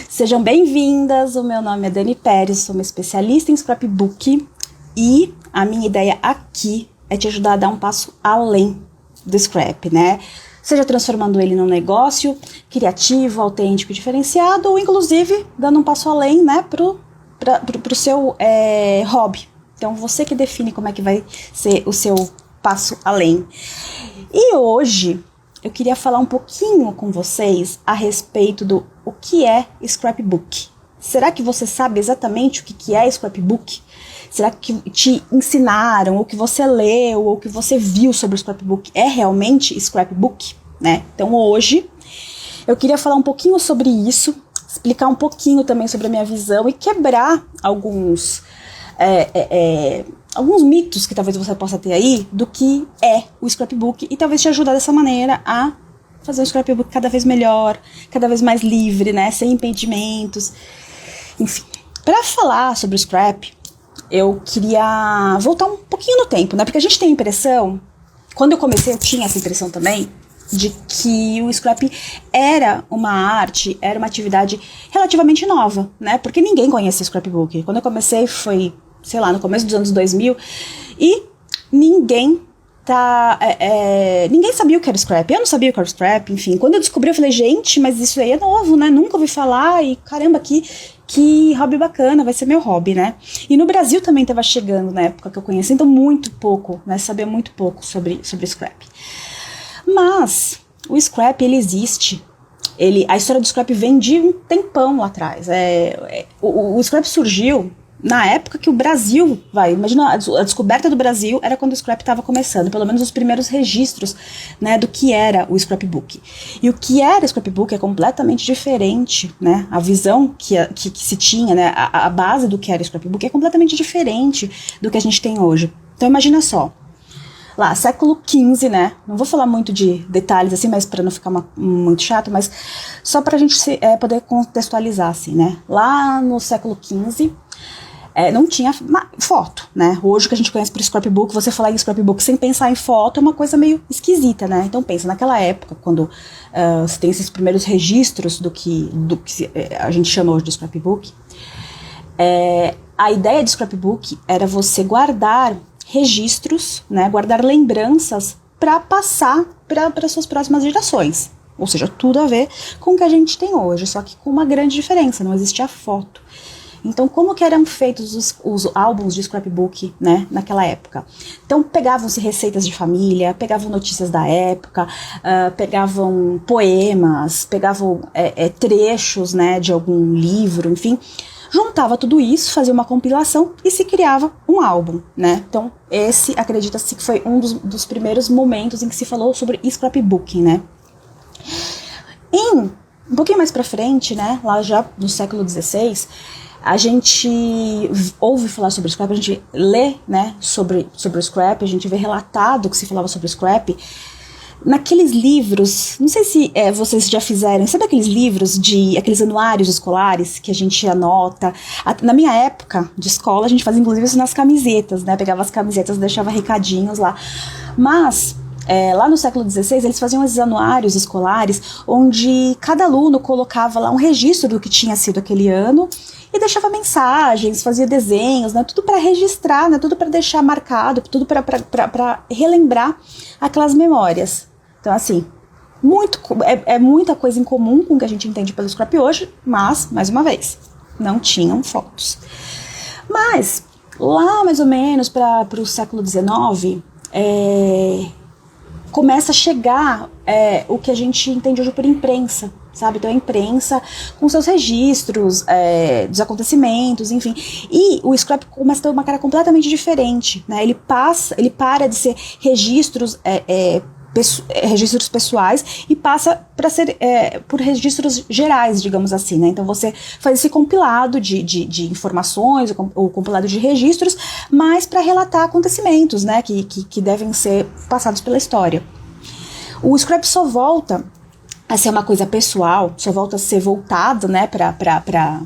Sejam bem-vindas, o meu nome é Dani Pérez, sou uma especialista em scrapbook e a minha ideia aqui é te ajudar a dar um passo além do scrap, né? Seja transformando ele num negócio criativo, autêntico e diferenciado, ou inclusive dando um passo além, né, pro seu hobby. Então você que define como é que vai ser o seu passo além. E hoje eu queria falar um pouquinho com vocês a respeito do o que é scrapbook. Será que você sabe exatamente o que é scrapbook? Será que te ensinaram, ou que você leu, ou que você viu sobre o scrapbook é realmente scrapbook, né? Então hoje eu queria falar um pouquinho sobre isso, explicar um pouquinho também sobre a minha visão e quebrar alguns mitos que talvez você possa ter aí do que é o scrapbook e talvez te ajudar dessa maneira a fazer um scrapbook cada vez melhor, cada vez mais livre, né, sem impedimentos. Enfim, para falar sobre o scrap, eu queria voltar um pouquinho no tempo, né, porque a gente tem a impressão, quando eu comecei eu tinha essa impressão também, de que o scrap era uma arte, era uma atividade relativamente nova, né, porque ninguém conhecia scrapbook. Quando eu comecei foi, sei lá, no começo dos anos 2000, e ninguém sabia o que era scrap, eu não sabia o que era scrap, enfim. Quando eu descobri, eu falei, gente, mas isso aí é novo, né, nunca ouvi falar, e caramba, que hobby bacana, vai ser meu hobby, né. E no Brasil também estava chegando na época que eu conheci, então muito pouco, né, sabia muito pouco sobre scrap. Mas o scrap, ele existe. A história do scrap vem de um tempão lá atrás. O scrap surgiu na época que o Brasil, imagina, a descoberta do Brasil era quando o scrap estava começando, pelo menos os primeiros registros, né, do que era o scrapbook. E o que era o scrapbook é completamente diferente, né, a visão que se tinha, né, a base do que era o scrapbook é completamente diferente do que a gente tem hoje. Então imagina só, lá, século XV, né, não vou falar muito de detalhes assim, mas para não ficar muito chato, mas só pra gente poder contextualizar assim, né, lá no século XV, não tinha foto, né? Hoje o que a gente conhece por scrapbook, você falar em scrapbook sem pensar em foto é uma coisa meio esquisita, né? Então pensa, naquela época, quando você tem esses primeiros registros do que a gente chama hoje de scrapbook, a ideia de scrapbook era você guardar registros, né? Guardar lembranças para passar para suas próximas gerações. Ou seja, tudo a ver com o que a gente tem hoje, só que com uma grande diferença, não existia foto. Então, como que eram feitos os álbuns de scrapbook, né, naquela época? Então, pegavam-se receitas de família, pegavam notícias da época, pegavam poemas, pegavam trechos, né, de algum livro, enfim. Juntava tudo isso, fazia uma compilação e se criava um álbum, né? Então, esse, acredita-se que foi um dos primeiros momentos em que se falou sobre scrapbooking, né? Um pouquinho mais pra frente, né, lá já no século XVI, a gente ouve falar sobre o scrap, a gente lê, né, sobre o scrap, a gente vê relatado que se falava sobre o scrap naqueles livros, não sei se vocês já fizeram, sabe aqueles livros aqueles anuários escolares que a gente anota? Na minha época de escola, a gente fazia inclusive isso nas camisetas, né, pegava as camisetas e deixava recadinhos lá, mas lá no século XVI, eles faziam esses anuários escolares, onde cada aluno colocava lá um registro do que tinha sido aquele ano, e deixava mensagens, fazia desenhos, né, tudo para registrar, né, tudo para deixar marcado, tudo para relembrar aquelas memórias. Então, assim, muita coisa em comum com o que a gente entende pelo scrap hoje, mas, mais uma vez, não tinham fotos. Mas, lá mais ou menos para o século XIX, começa a chegar o que a gente entende hoje por imprensa, sabe? Então a imprensa com seus registros dos acontecimentos, enfim. E o scrap começa a ter uma cara completamente diferente, né? Ele para de ser registros pessoais e passa para ser por registros gerais, digamos assim, né? Então você faz esse compilado de informações, ou compilado de registros, mas para relatar acontecimentos, né? Que devem ser passados pela história. O scrap só volta a ser uma coisa pessoal, só volta a ser voltado, né, para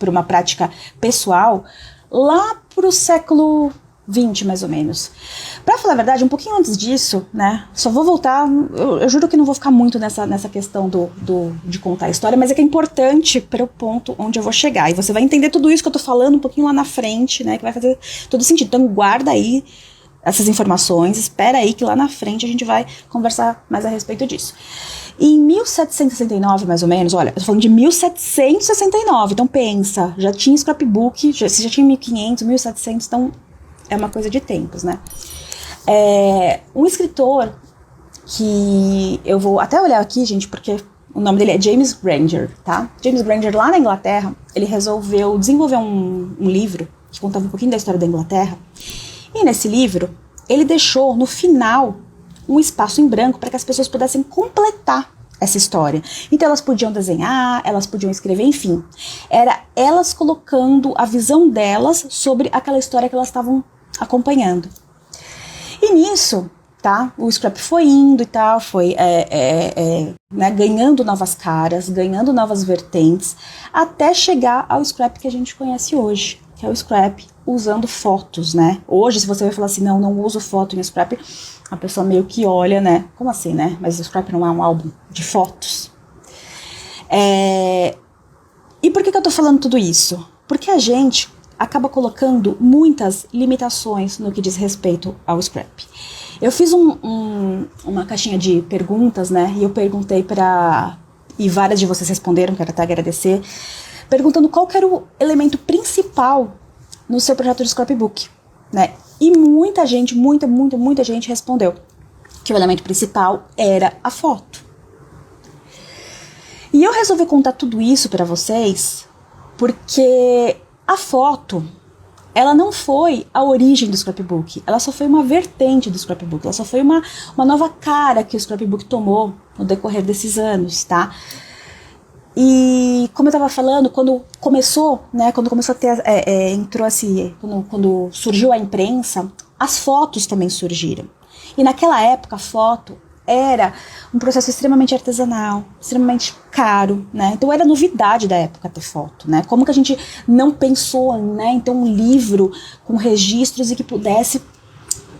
uma prática pessoal lá pro século 20 mais ou menos. Pra falar a verdade, um pouquinho antes disso, né, só vou voltar, eu juro que não vou ficar muito nessa questão de contar a história, mas é que é importante para o ponto onde eu vou chegar, e você vai entender tudo isso que eu tô falando um pouquinho lá na frente, né, que vai fazer todo sentido. Então guarda aí essas informações, espera aí que lá na frente a gente vai conversar mais a respeito disso. Em 1769, mais ou menos, olha, eu tô falando de 1769, então pensa, já tinha scrapbook, você já tinha 1500, 1700, então é uma coisa de tempos, né? Um escritor que eu vou até olhar aqui, gente, porque o nome dele é James Granger, tá? James Granger, lá na Inglaterra, ele resolveu desenvolver um livro que contava um pouquinho da história da Inglaterra, e nesse livro, ele deixou no final um espaço em branco para que as pessoas pudessem completar essa história. Então elas podiam desenhar, elas podiam escrever, enfim. Era elas colocando a visão delas sobre aquela história que elas estavam acompanhando. E nisso, tá, o scrap foi indo e tal, foi né, ganhando novas caras, ganhando novas vertentes, até chegar ao scrap que a gente conhece hoje, que é o scrap usando fotos, né? Hoje, se você vai falar assim, não uso foto em scrap, a pessoa meio que olha, né? Como assim, né? Mas o scrap não é um álbum de fotos. E por que eu tô falando tudo isso? Porque a gente acaba colocando muitas limitações no que diz respeito ao scrap. Eu fiz uma caixinha de perguntas, né? E eu perguntei e várias de vocês responderam, quero até agradecer, perguntando qual que era o elemento principal no seu projeto de scrapbook, né? E muita gente respondeu que o elemento principal era a foto. E eu resolvi contar tudo isso para vocês porque a foto, ela não foi a origem do scrapbook, ela só foi uma vertente do scrapbook, ela só foi uma nova cara que o scrapbook tomou no decorrer desses anos, tá? E como eu estava falando, quando começou a ter, quando surgiu a imprensa, as fotos também surgiram. E naquela época a foto era um processo extremamente artesanal, extremamente caro, né? Então era novidade da época ter foto, né? Como que a gente não pensou, né, em ter um livro com registros e que pudesse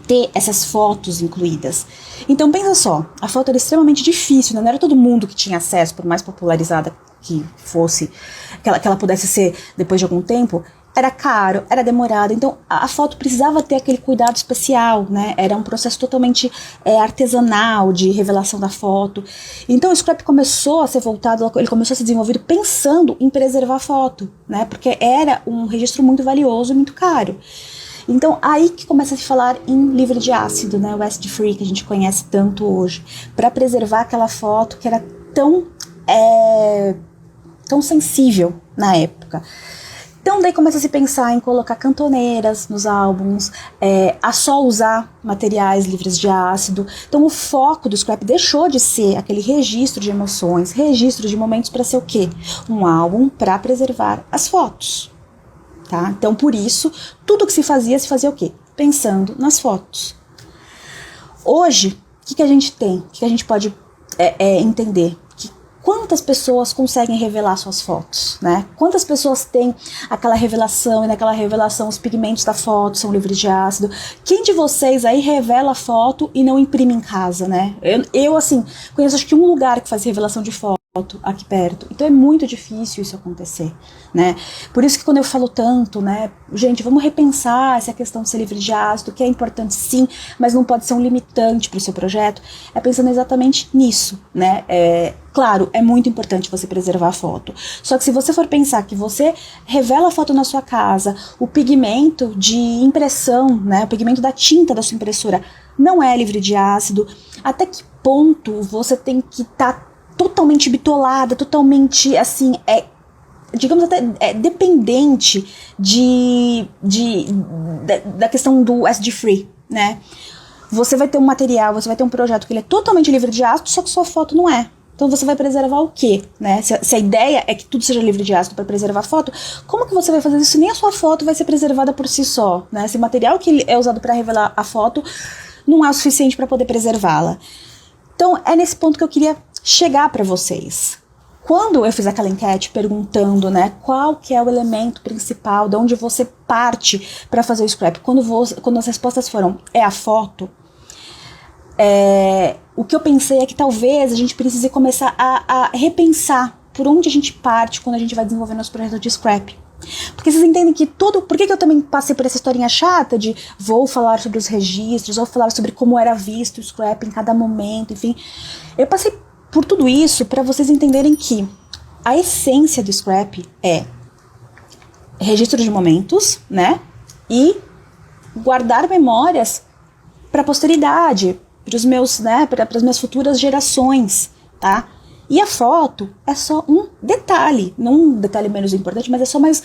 ter essas fotos incluídas. Então pensa só, a foto era extremamente difícil, né? Não era todo mundo que tinha acesso, por mais popularizada que fosse, que ela pudesse ser depois de algum tempo, era caro, era demorado, então a foto precisava ter aquele cuidado especial, né? Era um processo totalmente artesanal de revelação da foto. Então o scrap começou a ser voltado, ele começou a ser desenvolvido pensando em preservar a foto, né? Porque era um registro muito valioso e muito caro. Então, aí que começa a se falar em livro de ácido, né, o acid free, que a gente conhece tanto hoje, para preservar aquela foto que era tão sensível na época. Então, daí começa a se pensar em colocar cantoneiras nos álbuns, a só usar materiais livres de ácido. Então, o foco do scrap deixou de ser aquele registro de emoções, registro de momentos, para ser o quê? Um álbum para preservar as fotos. Tá? Então, por isso, tudo que se fazia o quê? Pensando nas fotos. Hoje, o que a gente tem? O que a gente pode entender? Que quantas pessoas conseguem revelar suas fotos, né? Quantas pessoas têm aquela revelação, e naquela revelação os pigmentos da foto são livres de ácido? Quem de vocês aí revela a foto e não imprime em casa, né? Eu assim, conheço acho que um lugar que faz revelação de foto aqui perto, então é muito difícil isso acontecer, né? Por isso que quando eu falo tanto, né, gente, vamos repensar essa questão de ser livre de ácido, que é importante sim, mas não pode ser um limitante para o seu projeto, pensando exatamente nisso, né? Claro, é muito importante você preservar a foto, só que se você for pensar que você revela a foto na sua casa, o pigmento de impressão, né, o pigmento da tinta da sua impressora não é livre de ácido, até que ponto você tem que estar totalmente bitolada, totalmente, assim, digamos até dependente da questão do acid free, né? Você vai ter um material, você vai ter um projeto que ele é totalmente livre de ácido, só que sua foto não é. Então você vai preservar o quê, né? Se a ideia é que tudo seja livre de ácido para preservar a foto, como que você vai fazer isso se nem a sua foto vai ser preservada por si só, né? Esse material que é usado para revelar a foto não é o suficiente para poder preservá-la. Então é nesse ponto que eu queria chegar para vocês. Quando eu fiz aquela enquete perguntando, né, qual que é o elemento principal, de onde você parte para fazer o scrap, quando as respostas foram, é a foto, o que eu pensei é que talvez a gente precise começar a repensar por onde a gente parte quando a gente vai desenvolver nosso projeto de scrap. Porque vocês entendem que por que eu também passei por essa historinha chata de vou falar sobre os registros, vou falar sobre como era visto o scrap em cada momento, enfim. Eu passei por tudo isso para vocês entenderem que a essência do scrap é registro de momentos, né? E guardar memórias para a posteridade, para os meus, né, para as minhas futuras gerações, tá? E a foto é só um detalhe, não um detalhe menos importante, mas é só mais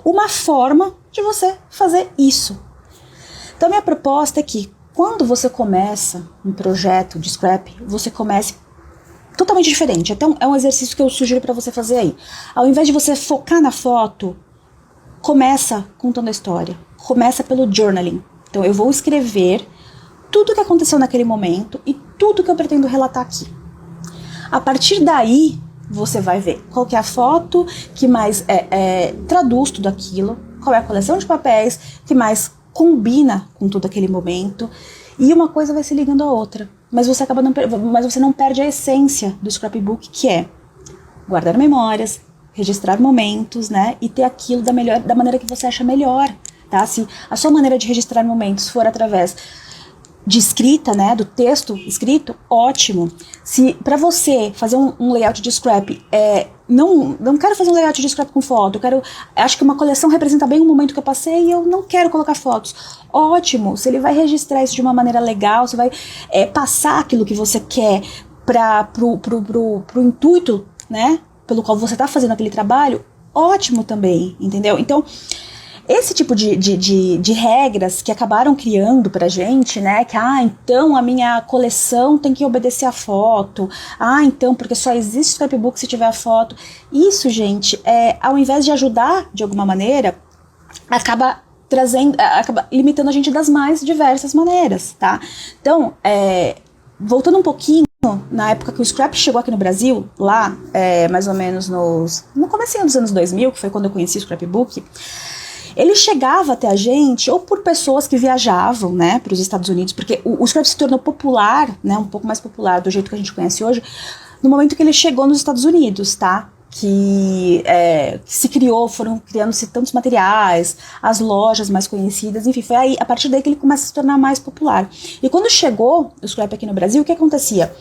uma forma de você fazer isso. Então, minha proposta é que quando você começa um projeto de scrap, você comece totalmente diferente. Então, é um exercício que eu sugiro para você fazer aí. Ao invés de você focar na foto, começa contando a história. Começa pelo journaling. Então, eu vou escrever tudo o que aconteceu naquele momento e tudo que eu pretendo relatar aqui. A partir daí, você vai ver qual que é a foto que mais traduz tudo aquilo, qual é a coleção de papéis que mais combina com todo aquele momento, e uma coisa vai se ligando à outra. Mas você não perde a essência do scrapbook, que é guardar memórias, registrar momentos, né, e ter aquilo da maneira que você acha melhor, tá? Se a sua maneira de registrar momentos for através de escrita, né, do texto escrito, ótimo. Se para você fazer um layout de scrap, não quero fazer um layout de scrap com foto, acho que uma coleção representa bem o momento que eu passei e eu não quero colocar fotos, ótimo. Se ele vai registrar isso de uma maneira legal, você vai passar aquilo que você quer pro intuito, né, pelo qual você está fazendo aquele trabalho, ótimo também, entendeu? Então, esse tipo de regras que acabaram criando pra gente, né, que, então a minha coleção tem que obedecer a foto, então porque só existe scrapbook se tiver a foto, isso, gente, ao invés de ajudar de alguma maneira, acaba limitando a gente das mais diversas maneiras, tá? Então, voltando um pouquinho, na época que o scrap chegou aqui no Brasil, lá, mais ou menos no comecinho dos anos 2000, que foi quando eu conheci o scrapbook, ele chegava até a gente ou por pessoas que viajavam, né, para os Estados Unidos, porque o scrap se tornou popular, né, um pouco mais popular do jeito que a gente conhece hoje, no momento que ele chegou nos Estados Unidos, tá? Que se foram criando-se tantos materiais, as lojas mais conhecidas, enfim, foi aí, a partir daí que ele começa a se tornar mais popular. E quando chegou o scrap aqui no Brasil, o que acontecia?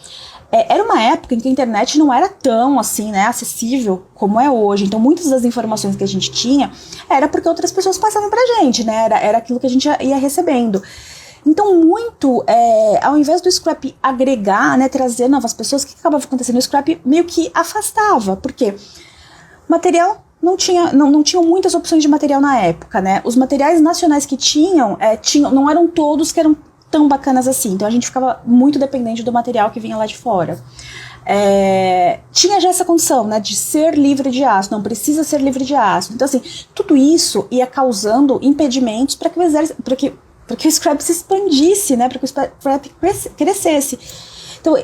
Era uma época em que a internet não era tão assim, né, acessível como é hoje. Então, muitas das informações que a gente tinha era porque outras pessoas passavam pra gente, né? Era aquilo que a gente ia recebendo. Então, ao invés do scrap agregar, né, trazer novas pessoas, o que acabava acontecendo? O scrap meio que afastava, porque material não tinham muitas opções de material na época, né? Os materiais nacionais que tinham não eram todos que eram tão bacanas assim, então a gente ficava muito dependente do material que vinha lá de fora. Tinha já essa condição, né, de ser livre de ácido, não precisa ser livre de ácido. Então, assim, tudo isso ia causando impedimentos para que o scrap se expandisse, né, para que o scrap crescesse. Então,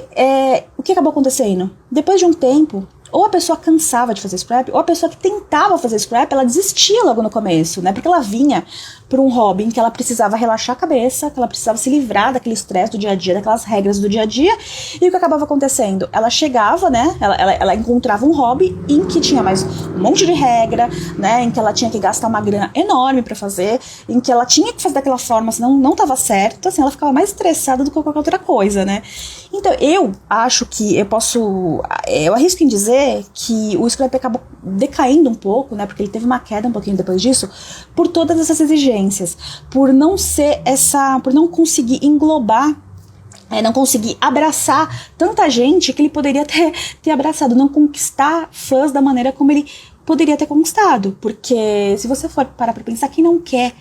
o que acabou acontecendo? Depois de um tempo, ou a pessoa cansava de fazer scrap, ou a pessoa que tentava fazer scrap, ela desistia logo no começo, né? Porque ela vinha por um hobby em que ela precisava relaxar a cabeça, que ela precisava se livrar daquele estresse do dia a dia, daquelas regras do dia a dia, e o que acabava acontecendo? Ela chegava, né? Ela encontrava um hobby em que tinha mais um monte de regra, né? Em que ela tinha que gastar uma grana enorme pra fazer, em que ela tinha que fazer daquela forma, senão não tava certo, assim, ela ficava mais estressada do que qualquer outra coisa, né? Então, eu acho que eu arrisco em dizer que o scrap acabou decaindo um pouco, né, porque ele teve uma queda um pouquinho depois disso, por todas essas exigências, por não conseguir englobar, não conseguir abraçar tanta gente que ele poderia ter abraçado, não conquistar fãs da maneira como ele poderia ter conquistado, porque se você for parar pra pensar, quem não quer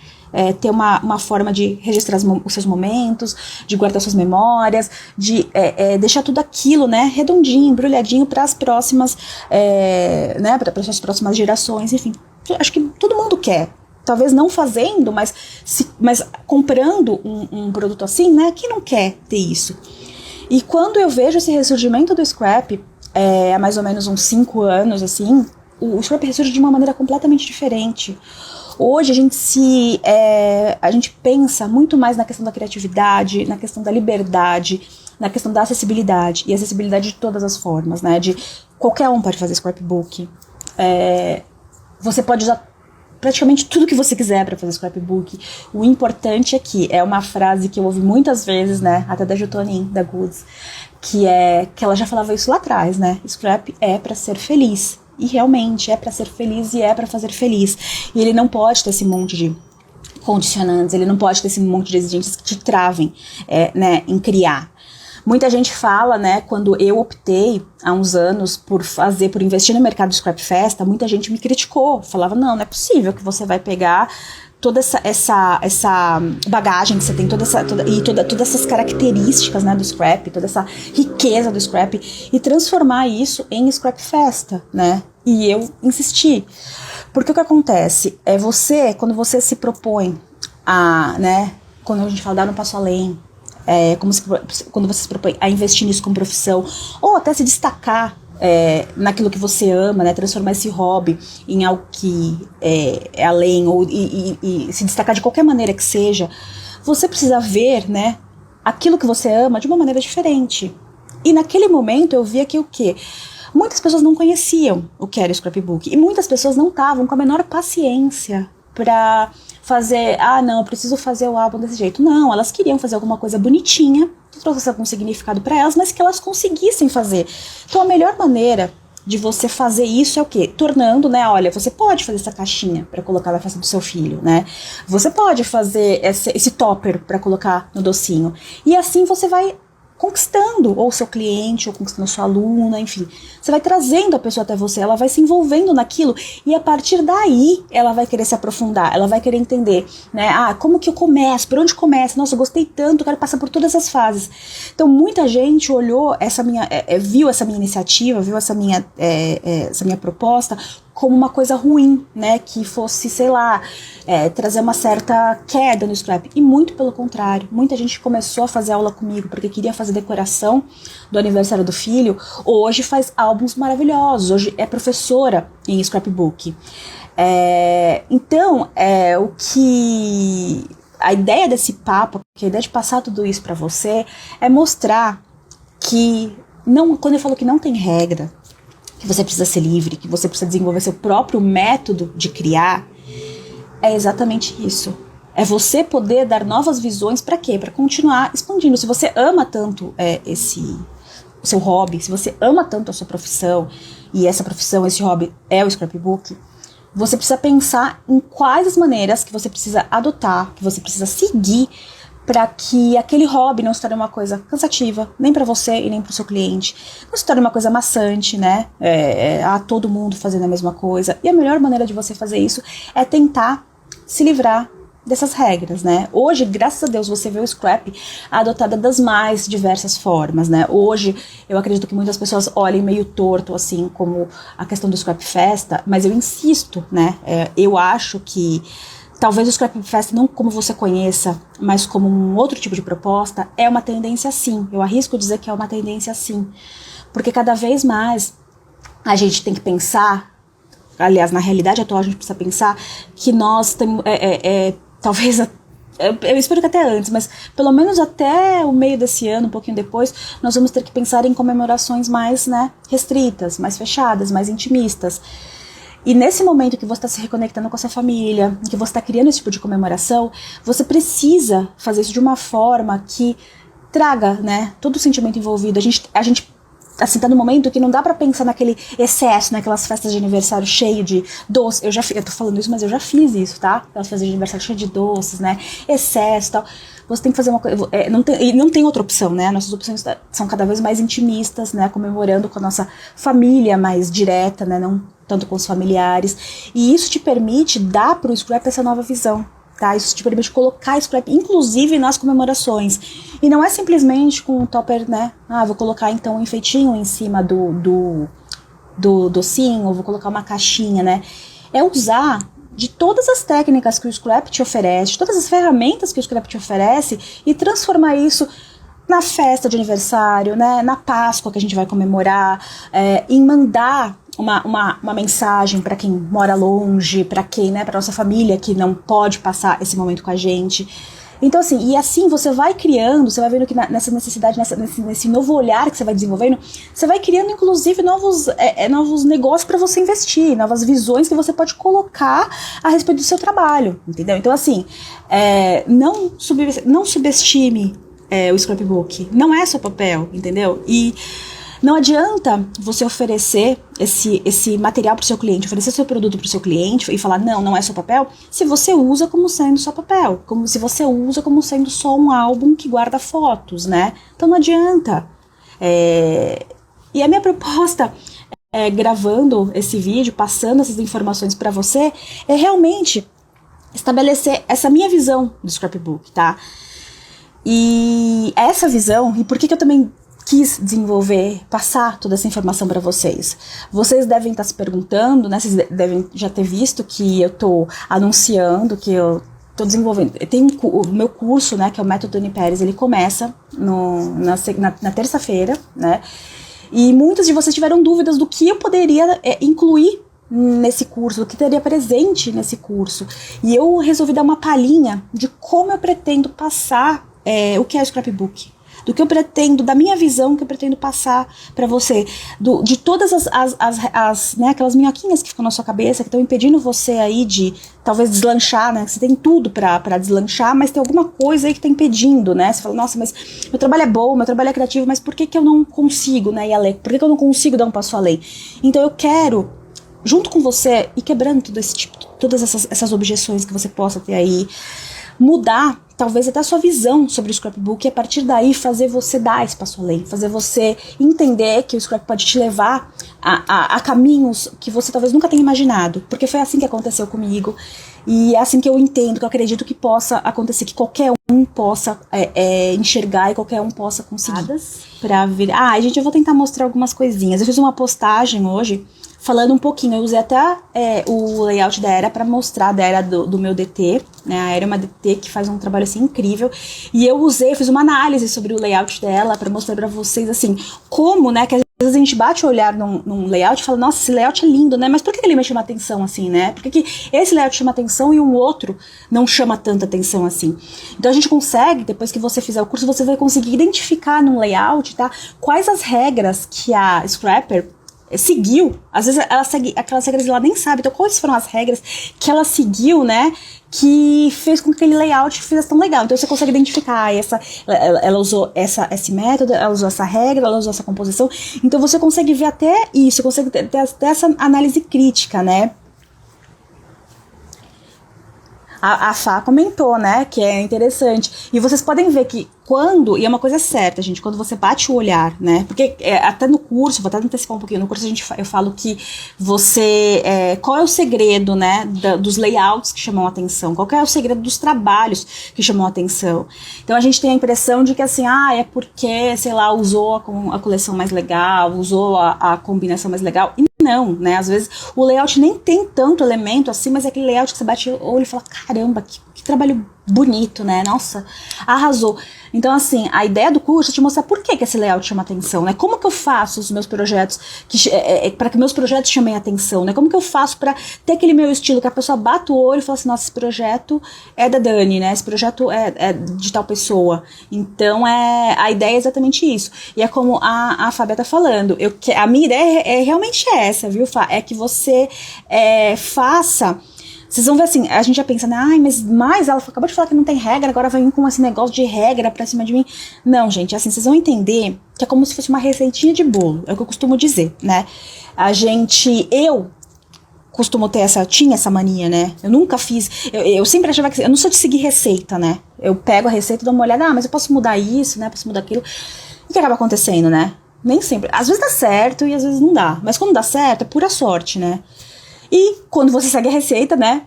ter uma forma de registrar os seus momentos, de guardar suas memórias, de deixar tudo aquilo, né, redondinho, embrulhadinho para as próximas, né, para as suas próximas gerações, enfim. Acho que todo mundo quer. Talvez não fazendo, mas comprando um produto assim, né, quem não quer ter isso? E quando eu vejo esse ressurgimento do scrap, há mais ou menos uns 5 anos, assim, o scrap ressurge de uma maneira completamente diferente. Hoje a gente pensa muito mais na questão da criatividade, na questão da liberdade, na questão da acessibilidade, e acessibilidade de todas as formas, né? De qualquer um pode fazer scrapbook. Você pode usar praticamente tudo que você quiser para fazer scrapbook. O importante aqui é uma frase que eu ouvi muitas vezes, né? Até da Jutonin, da Goods, que ela já falava isso lá atrás, né? Scrap é para ser feliz. E realmente é para ser feliz e é para fazer feliz. E ele não pode ter esse monte de condicionantes, ele não pode ter esse monte de exigências que te travem, né, em criar. Muita gente fala, né, quando eu optei há uns anos por investir no mercado do Scrap Festa, muita gente me criticou, falava, não é possível que você vai pegar toda essa bagagem que você tem, todas essas características, né, do Scrap, toda essa riqueza do Scrap e transformar isso em Scrap Festa, né? E eu insisti, porque o que acontece é quando você se propõe né, quando a gente fala dar um passo além, quando você se propõe a investir nisso como profissão, ou até se destacar naquilo que você ama, né, transformar esse hobby em algo que é além, ou e se destacar de qualquer maneira que seja, você precisa ver, né, aquilo que você ama de uma maneira diferente. E naquele momento eu via que o quê? Muitas pessoas não conheciam o que era o scrapbook, e muitas pessoas não estavam com a menor paciência para fazer, não, eu preciso fazer o álbum desse jeito. Não, elas queriam fazer alguma coisa bonitinha, que trouxesse algum significado para elas, mas que elas conseguissem fazer. Então a melhor maneira de você fazer isso é o quê? Tornando, né, olha, você pode fazer essa caixinha para colocar na festa do seu filho, né? Você pode fazer esse topper para colocar no docinho. E assim você vai conquistando ou seu cliente, ou conquistando sua aluna, enfim. Você vai trazendo a pessoa até você, ela vai se envolvendo naquilo, e a partir daí ela vai querer se aprofundar, ela vai querer entender, né, como que eu começo, por onde começa, nossa, eu gostei tanto, eu quero passar por todas essas fases. Então muita gente olhou viu essa minha iniciativa, viu essa minha proposta como uma coisa ruim, né, que fosse, sei lá, trazer uma certa queda no scrap, e muito pelo contrário. Muita gente começou a fazer aula comigo porque queria fazer decoração do aniversário do filho, hoje faz álbuns maravilhosos, hoje é professora em scrapbook. Então, a ideia desse papo, a ideia de passar tudo isso para você, é mostrar que, quando eu falo que não tem regra, que você precisa ser livre, que você precisa desenvolver seu próprio método de criar, é exatamente isso. É você poder dar novas visões para quê? Para continuar expandindo. Se você ama tanto o seu hobby, se você ama tanto a sua profissão, e essa profissão, esse hobby é o scrapbook, você precisa pensar em quais as maneiras que você precisa adotar, que você precisa seguir, para que aquele hobby não se torne uma coisa cansativa, nem para você e nem para o seu cliente. Não se torne uma coisa maçante, né? Todo mundo fazendo a mesma coisa. E a melhor maneira de você fazer isso é tentar se livrar dessas regras, né? Hoje, graças a Deus, você vê o scrap adotado das mais diversas formas, né? Hoje, eu acredito que muitas pessoas olhem meio torto, assim, como a questão do Scrap Festa, mas eu insisto, né? Eu acho que talvez o Scrap Fest, não como você conheça, mas como um outro tipo de proposta, é uma tendência sim. Eu arrisco dizer que é uma tendência sim. Porque cada vez mais a gente tem que pensar, aliás, na realidade atual a gente precisa pensar que nós temos, talvez, eu espero que até antes, mas pelo menos até o meio desse ano, um pouquinho depois, nós vamos ter que pensar em comemorações mais, né, restritas, mais fechadas, mais intimistas. E nesse momento que você está se reconectando com a sua família, que você está criando esse tipo de comemoração, você precisa fazer isso de uma forma que traga, né, todo o sentimento envolvido. A gente assim, tá no momento que não dá pra pensar naquele excesso, naquelas festas de aniversário cheio de doces. Eu tô falando isso, mas eu já fiz isso, tá? Aquelas festas de aniversário cheio de doces, né? Excesso e tal. Você tem que fazer uma coisa. Não tem outra opção, né? Nossas opções são cada vez mais intimistas, né? Comemorando com a nossa família mais direta, né? Não tanto com os familiares. E isso te permite dar pro scrap essa nova visão. Tá? Isso te permite colocar scrap, inclusive nas comemorações. E não é simplesmente com um topper, né? Vou colocar então um enfeitinho em cima do docinho, ou vou colocar uma caixinha, né? É usar de todas as técnicas que o scrap te oferece, de todas as ferramentas que o scrap te oferece, e transformar isso na festa de aniversário, né? Na Páscoa que a gente vai comemorar, em mandar uma mensagem para quem mora longe, para quem, né, para nossa família que não pode passar esse momento com a gente. Então, assim, e assim você vai criando, você vai vendo que nessa necessidade, nesse novo olhar que você vai desenvolvendo, você vai criando, inclusive, novos negócios para você investir, novas visões que você pode colocar a respeito do seu trabalho, entendeu? Então, assim, não subestime o scrapbook, não é seu papel, entendeu? E não adianta você oferecer esse material para o seu cliente, oferecer seu produto para o seu cliente e falar, não é seu papel, se você usa como sendo seu papel, como se você usa como sendo só um álbum que guarda fotos, né? Então não adianta. E a minha proposta, gravando esse vídeo, passando essas informações para você, é realmente estabelecer essa minha visão do scrapbook, tá? E essa visão, e por que eu também quis desenvolver, passar toda essa informação para vocês. Vocês devem estar se perguntando, né? Vocês devem já ter visto que eu tô anunciando, que eu tô desenvolvendo. Tem o meu curso, né? Que é o Método Dani Pérez, ele começa na terça-feira, né? E muitas de vocês tiveram dúvidas do que eu poderia incluir nesse curso, do que teria presente nesse curso. E eu resolvi dar uma palhinha de como eu pretendo passar o que é o scrapbook. Do que eu pretendo, da minha visão que eu pretendo passar pra você, de todas né, aquelas minhoquinhas que ficam na sua cabeça, que estão impedindo você aí de talvez deslanchar, né, você tem tudo pra deslanchar, mas tem alguma coisa aí que tá impedindo, né, você fala, nossa, mas meu trabalho é bom, meu trabalho é criativo, mas por que eu não consigo, né, ir além, por que eu não consigo dar um passo além? Então eu quero, junto com você, ir quebrando todas essas objeções que você possa ter aí, mudar talvez até a sua visão sobre o scrapbook e a partir daí fazer você dar esse passo além, fazer você entender que o scrap pode te levar a caminhos que você talvez nunca tenha imaginado, porque foi assim que aconteceu comigo e é assim que eu entendo, que eu acredito que possa acontecer, que qualquer um possa enxergar e qualquer um possa conseguir. Gente, eu vou tentar mostrar algumas coisinhas. Eu fiz uma postagem hoje falando um pouquinho, eu usei até o layout da Era para mostrar da Era do meu DT, né? A Era é uma DT que faz um trabalho assim incrível, e eu fiz uma análise sobre o layout dela para mostrar para vocês assim, como, né, que às vezes a gente bate o olhar num layout e fala, nossa, esse layout é lindo, né? Mas por que ele me chama atenção assim, né? Por que esse layout chama atenção e um outro não chama tanta atenção assim? Então a gente consegue, depois que você fizer o curso, você vai conseguir identificar num layout, tá? Quais as regras que a Scrapper seguiu, às vezes ela segue aquelas regras e ela nem sabe, então quais foram as regras que ela seguiu, né, que fez com que aquele layout fizesse tão legal. Então você consegue identificar ela usou esse método, ela usou essa regra, ela usou essa composição, então você consegue ver até isso, consegue ter até essa análise crítica, né. A Fá comentou, né, que é interessante. E vocês podem ver que e é uma coisa certa, gente, quando você bate o olhar, né, porque até no curso, vou até antecipar um pouquinho, no curso eu falo que qual é o segredo, né, dos layouts que chamam a atenção, qual é o segredo dos trabalhos que chamam a atenção. Então a gente tem a impressão de que assim, é porque, sei lá, usou a coleção mais legal, usou a combinação mais legal, e não, né, às vezes o layout nem tem tanto elemento assim, mas é aquele layout que você bate o olho e fala, caramba, que trabalho bonito, né, nossa, arrasou. Então, assim, a ideia do curso é te mostrar por que esse layout chama atenção, né? Como que eu faço os meus projetos, para que meus projetos chamem atenção, né? Como que eu faço para ter aquele meu estilo, que a pessoa bate o olho e fala assim, nossa, esse projeto é da Dani, né? Esse projeto é de tal pessoa. Então, a ideia é exatamente isso. E é como a Fábia tá falando, a minha ideia realmente essa, viu, Fá? É que você faça... Vocês vão ver assim, a gente já pensa, né, mas ela acabou de falar que não tem regra, agora vai vir com esse negócio de regra pra cima de mim. Não, gente, assim, vocês vão entender que é como se fosse uma receitinha de bolo, é o que eu costumo dizer, né. Eu costumo tinha essa mania, né, eu nunca fiz, eu sempre achava que, eu não sou de seguir receita, né, eu pego a receita e dou uma olhada, mas eu posso mudar isso, né, posso mudar aquilo, e o que acaba acontecendo, né, nem sempre, às vezes dá certo e às vezes não dá, mas quando dá certo é pura sorte, né. E quando você segue a receita, né,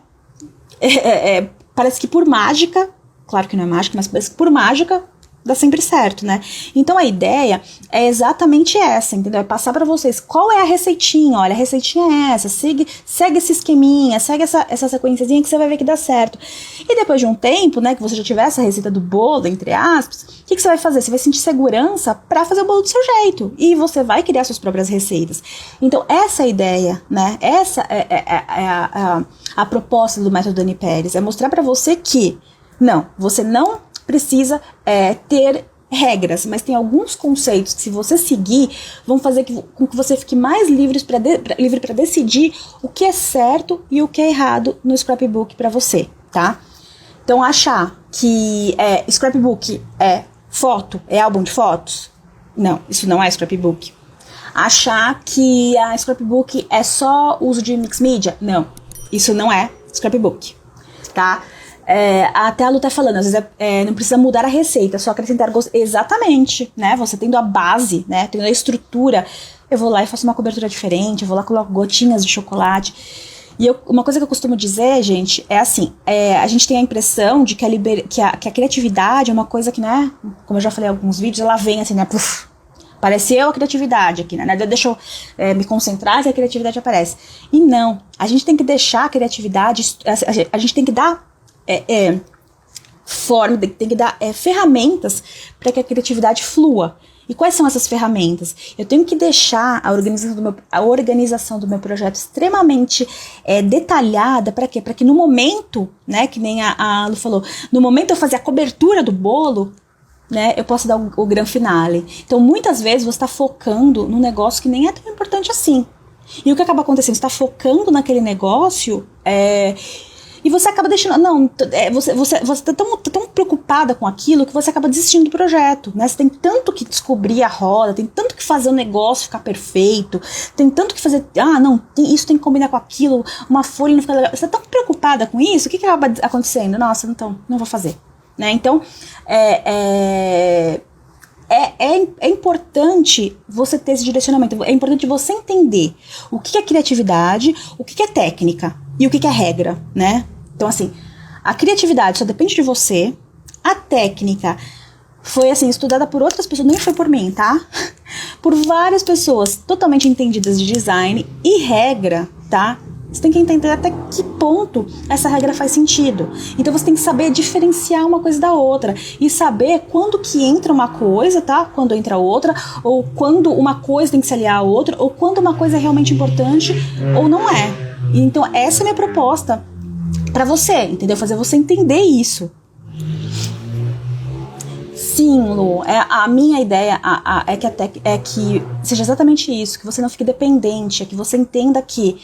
parece que por mágica, claro que não é mágica, mas parece que por mágica, dá sempre certo, né? Então a ideia é exatamente essa, entendeu? É passar pra vocês qual é a receitinha, olha, a receitinha é essa, segue esse esqueminha, segue essa sequenciazinha que você vai ver que dá certo. E depois de um tempo, né, que você já tiver essa receita do bolo, entre aspas, o que você vai fazer? Você vai sentir segurança pra fazer o bolo do seu jeito, e você vai criar suas próprias receitas. Então essa é a ideia, né? Essa é a proposta do método Dani Pérez, é mostrar pra você que você não precisa ter regras, mas tem alguns conceitos que, se você seguir, vão fazer com que você fique mais livre para decidir o que é certo e o que é errado no scrapbook para você, tá? Então, achar que scrapbook é foto, é álbum de fotos? Não, isso não é scrapbook. Achar que a scrapbook é só uso de mix media? Não, isso não é scrapbook, tá? Até a Lu tá falando, às vezes não precisa mudar a receita, só acrescentar gosto. Exatamente, né? Você tendo a base, né? Tendo a estrutura, eu vou lá e faço uma cobertura diferente, eu vou lá e coloco gotinhas de chocolate. E uma coisa que eu costumo dizer, gente, é assim, a gente tem a impressão de que a criatividade é uma coisa que, né? Como eu já falei em alguns vídeos, ela vem assim, né? Puf, apareceu a criatividade aqui, né? Deixa eu me concentrar que a criatividade aparece. E não, a gente tem que deixar a criatividade, a gente tem que dar tem que dar ferramentas para que a criatividade flua. E quais são essas ferramentas? Eu tenho que deixar a organização do meu projeto extremamente detalhada. Para quê? Para que no momento, né, que nem a Lu falou, no momento eu fazer a cobertura do bolo, né, eu posso dar o gran finale. Então, muitas vezes você está focando num negócio que nem é tão importante assim. E o que acaba acontecendo? Você está focando naquele negócio e você acaba deixando... Você tá tão preocupada com aquilo que você acaba desistindo do projeto, né? Você tem tanto que descobrir a roda, tem tanto que fazer o negócio ficar perfeito, tem tanto que fazer... isso tem que combinar com aquilo, uma folha não fica legal. Você tá tão preocupada com isso, o que acaba acontecendo? Nossa, então, não vou fazer, né? Então, é importante você ter esse direcionamento, é importante você entender o que é criatividade, o que é técnica e o que é regra, né? Então, assim, a criatividade só depende de você, a técnica foi, assim, estudada por outras pessoas, nem foi por mim, tá? Por várias pessoas totalmente entendidas de design, e regra, tá? Você tem que entender até que ponto essa regra faz sentido. Então você tem que saber diferenciar uma coisa da outra e saber quando que entra uma coisa, tá? Quando entra outra, ou quando uma coisa tem que se aliar a outra, ou quando uma coisa é realmente importante ou não é. Então essa é a minha proposta pra você, entendeu? Fazer você entender isso. Sim, Lu, a minha ideia é que seja exatamente isso, que você não fique dependente, é que você entenda que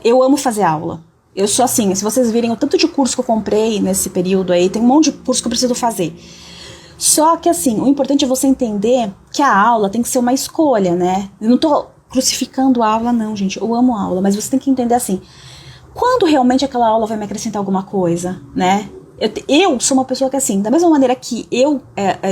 eu amo fazer aula. Eu sou assim, se vocês virem o tanto de curso que eu comprei nesse período aí, tem um monte de curso que eu preciso fazer. Só que assim, o importante é você entender que a aula tem que ser uma escolha, né? Eu não tô crucificando a aula não, gente, eu amo a aula, mas você tem que entender assim, quando realmente aquela aula vai me acrescentar alguma coisa, né? Eu sou uma pessoa que, assim, da mesma maneira que eu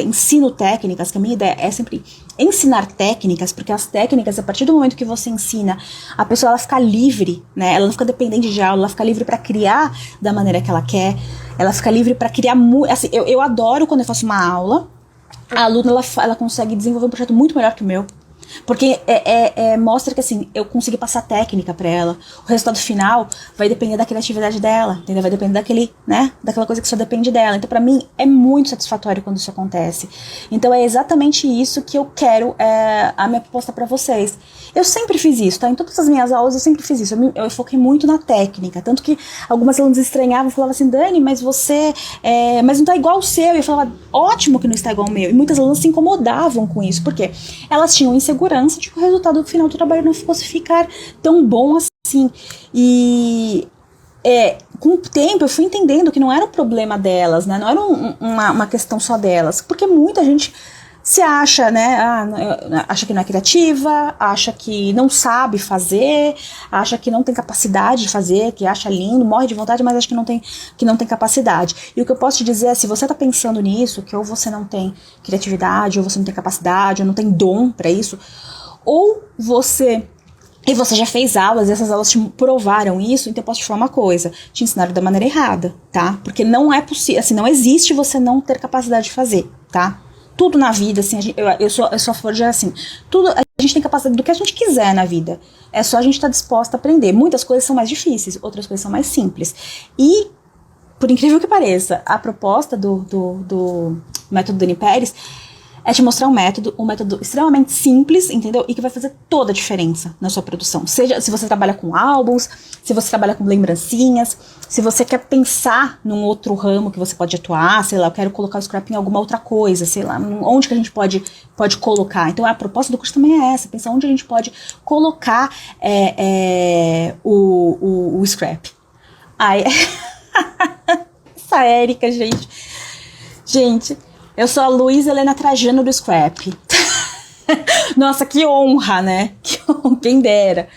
ensino técnicas, que a minha ideia é sempre ensinar técnicas, porque as técnicas, a partir do momento que você ensina, a pessoa ela fica livre, né? Ela não fica dependente de aula, ela fica livre para criar da maneira que ela quer, ela fica livre para criar assim, eu adoro quando eu faço uma aula, a aluna ela consegue desenvolver um projeto muito melhor que o meu. Porque mostra que assim, eu consegui passar técnica pra ela. O resultado final vai depender da criatividade dela, entendeu? Vai depender daquela coisa que só depende dela. Então pra mim é muito satisfatório quando isso acontece. Então é exatamente isso que eu quero, a minha proposta pra vocês. Eu sempre fiz isso, tá? Em todas as minhas aulas eu sempre fiz isso. Eu foquei muito na técnica. Tanto que algumas alunas estranhavam, falavam assim, Dani, mas você mas não tá igual o seu. E eu falava, ótimo que não está igual ao meu. E muitas alunas se incomodavam com isso. Por quê? Elas tinham insegurança de que o resultado final do trabalho não fosse ficar tão bom assim. E com o tempo eu fui entendendo que não era um problema delas, né? Não era uma questão só delas, porque muita gente se acha, né? Acha que não é criativa, acha que não sabe fazer, acha que não tem capacidade de fazer, que acha lindo, morre de vontade, mas acha que não tem capacidade. E o que eu posso te dizer é, se você tá pensando nisso, que ou você não tem criatividade, ou você não tem capacidade, ou não tem dom pra isso, ou você e você já fez aulas, e essas aulas te provaram isso, então eu posso te falar uma coisa, te ensinaram da maneira errada, tá? Porque não é possível, assim, não existe você não ter capacidade de fazer, tá? Tudo na vida, assim, eu sou a favor de, assim, tudo, a gente tem capacidade do que a gente quiser na vida, é só a gente estar disposta a aprender. Muitas coisas são mais difíceis, outras coisas são mais simples. E, por incrível que pareça, a proposta do método Dani Pérez é te mostrar um método extremamente simples, entendeu? E que vai fazer toda a diferença na sua produção. Seja se você trabalha com álbuns, se você trabalha com lembrancinhas, se você quer pensar num outro ramo que você pode atuar, sei lá, eu quero colocar o scrap em alguma outra coisa, sei lá, onde que a gente pode colocar. Então a proposta do curso também é essa, pensar onde a gente pode colocar o scrap. Ai, essa Érica, gente. Gente, eu sou a Luísa Helena Trajano do Scrap. Nossa, que honra, né? Que honra, quem dera.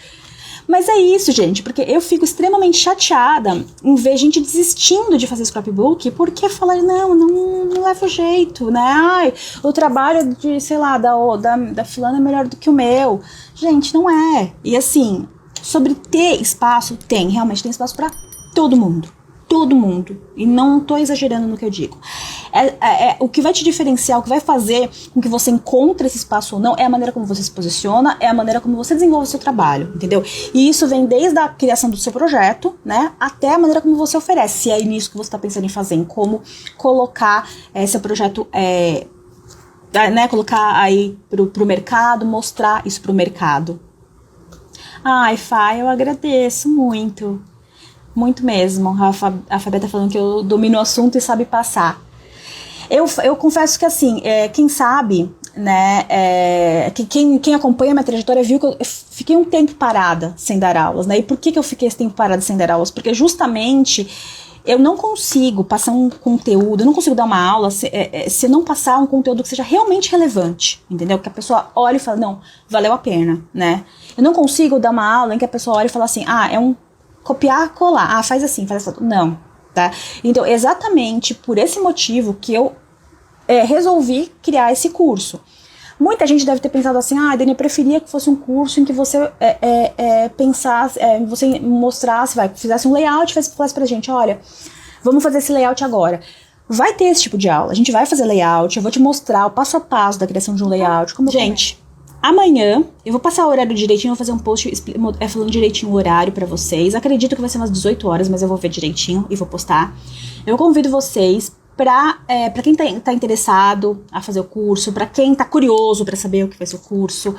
Mas é isso, gente, porque eu fico extremamente chateada em ver gente desistindo de fazer scrapbook, porque falar, não leva jeito, né? Ai, o trabalho de, sei lá, da fulana é melhor do que o meu. Gente, não é. E assim, sobre ter espaço, realmente tem espaço pra todo mundo. Todo mundo. E não tô exagerando no que eu digo. O que vai te diferenciar, o que vai fazer com que você encontre esse espaço ou não, é a maneira como você se posiciona, é a maneira como você desenvolve o seu trabalho, entendeu? E isso vem desde a criação do seu projeto, né, até a maneira como você oferece. Se é nisso que você tá pensando em fazer, em como colocar seu projeto, né, colocar aí pro mercado, mostrar isso pro mercado. Ai, Fá, eu agradeço muito. Muito mesmo. A Fabia tá falando que eu domino o assunto e sabe passar. Eu confesso que assim, quem sabe, né, quem acompanha a minha trajetória viu que eu fiquei um tempo parada sem dar aulas, né? E por que eu fiquei esse tempo parada sem dar aulas? Porque justamente eu não consigo passar um conteúdo, eu não consigo dar uma aula se não passar um conteúdo que seja realmente relevante, entendeu? Que a pessoa olhe e fale, não, valeu a pena, né? Eu não consigo dar uma aula em que a pessoa olhe e fale assim, é um copiar, colar, faz assim, faz assim, não, tá? Então, exatamente por esse motivo que eu resolvi criar esse curso. Muita gente deve ter pensado assim, Dani, eu preferia que fosse um curso em que você pensasse, você mostrasse, fizesse um layout e falasse pra gente, olha, vamos fazer esse layout agora. Vai ter esse tipo de aula, a gente vai fazer layout, eu vou te mostrar o passo a passo da criação de um layout. Gente, amanhã eu vou passar o horário direitinho, vou fazer um post falando direitinho o horário pra vocês. Acredito que vai ser umas 18 horas, mas eu vou ver direitinho e vou postar. Eu convido vocês pra quem tá interessado a fazer o curso, pra quem tá curioso pra saber o que vai ser o curso,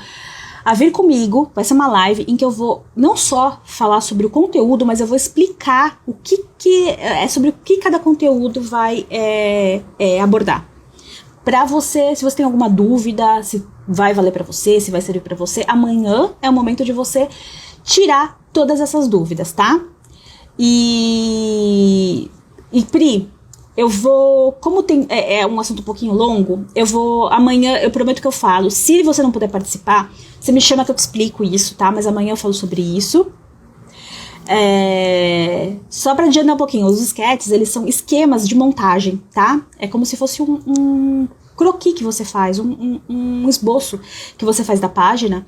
a vir comigo. Vai ser uma live em que eu vou não só falar sobre o conteúdo, mas eu vou explicar sobre o que cada conteúdo vai abordar. Pra você, se você tem alguma dúvida, se vai valer pra você, se vai servir pra você, amanhã é o momento de você tirar todas essas dúvidas, tá? E Pri, eu vou, como é um assunto um pouquinho longo, amanhã eu prometo que eu falo. Se você não puder participar, você me chama que eu te explico isso, tá? Mas amanhã eu falo sobre isso. Só pra adiantar um pouquinho, os sketches, eles são esquemas de montagem, tá? É como se fosse um croquis que você faz, um esboço que você faz da página,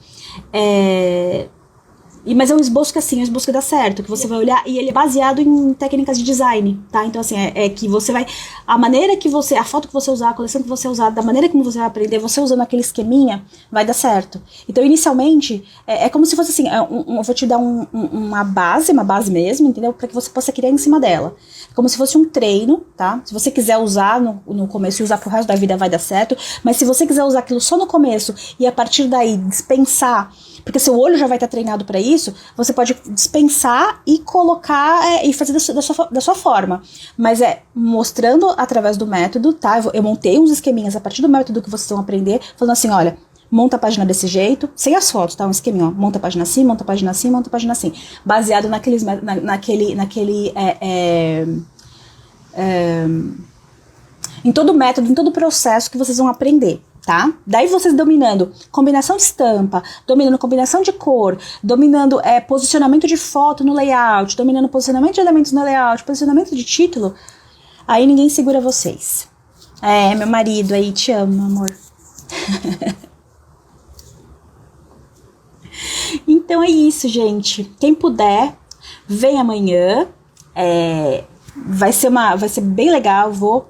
mas é um esboço que assim, é um esboço que dá certo, que você vai olhar e ele é baseado em técnicas de design, tá? Então assim, que você vai, a foto que você usar, a coleção que você usar, da maneira como você vai aprender, você usando aquele esqueminha, vai dar certo. Então inicialmente, é como se fosse assim, eu vou te dar uma base mesmo, entendeu? Pra que você possa criar em cima dela. É como se fosse um treino, tá? Se você quiser usar no começo e usar pro resto da vida, vai dar certo, mas se você quiser usar aquilo só no começo e a partir daí dispensar, porque seu olho já vai estar treinado para isso, você pode dispensar e colocar e fazer da sua forma. Mas mostrando através do método, tá? Eu montei uns esqueminhas a partir do método que vocês vão aprender, falando assim, olha, monta a página desse jeito, sem as fotos, tá? Um esqueminha, ó, monta a página assim, monta a página assim, monta a página assim. Baseado em todo o método, em todo o processo que vocês vão aprender. Tá? Daí vocês dominando combinação de estampa, dominando combinação de cor, dominando posicionamento de foto no layout, dominando posicionamento de elementos no layout, posicionamento de título, aí ninguém segura vocês. Meu marido aí, te amo, amor. Então, Então é isso, gente. Quem puder, vem amanhã. Vai ser bem legal. Vou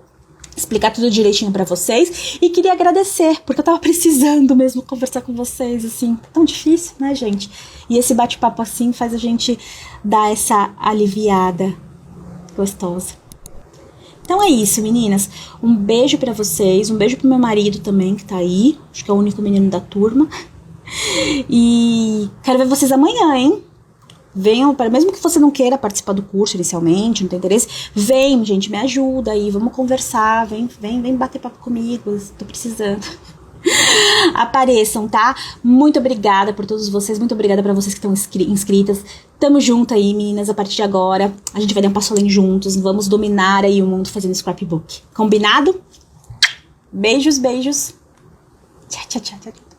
explicar tudo direitinho pra vocês. E queria agradecer, porque eu tava precisando mesmo conversar com vocês, assim. Tão difícil, né, gente? E esse bate-papo assim faz a gente dar essa aliviada gostosa. Então é isso, meninas. Um beijo pra vocês. Um beijo pro meu marido também, que tá aí. Acho que é o único menino da turma. E quero ver vocês amanhã, hein? Venham, mesmo que você não queira participar do curso inicialmente, não tem interesse, vem, gente, me ajuda aí, vamos conversar, vem bater papo comigo, tô precisando. Apareçam, tá? Muito obrigada por todos vocês, muito obrigada pra vocês que estão inscritas. Tamo junto aí, meninas, a partir de agora, a gente vai dar um passo além juntos, vamos dominar aí o mundo fazendo scrapbook. Combinado? Beijos, beijos. Tchau, tchau, tchau, tchau.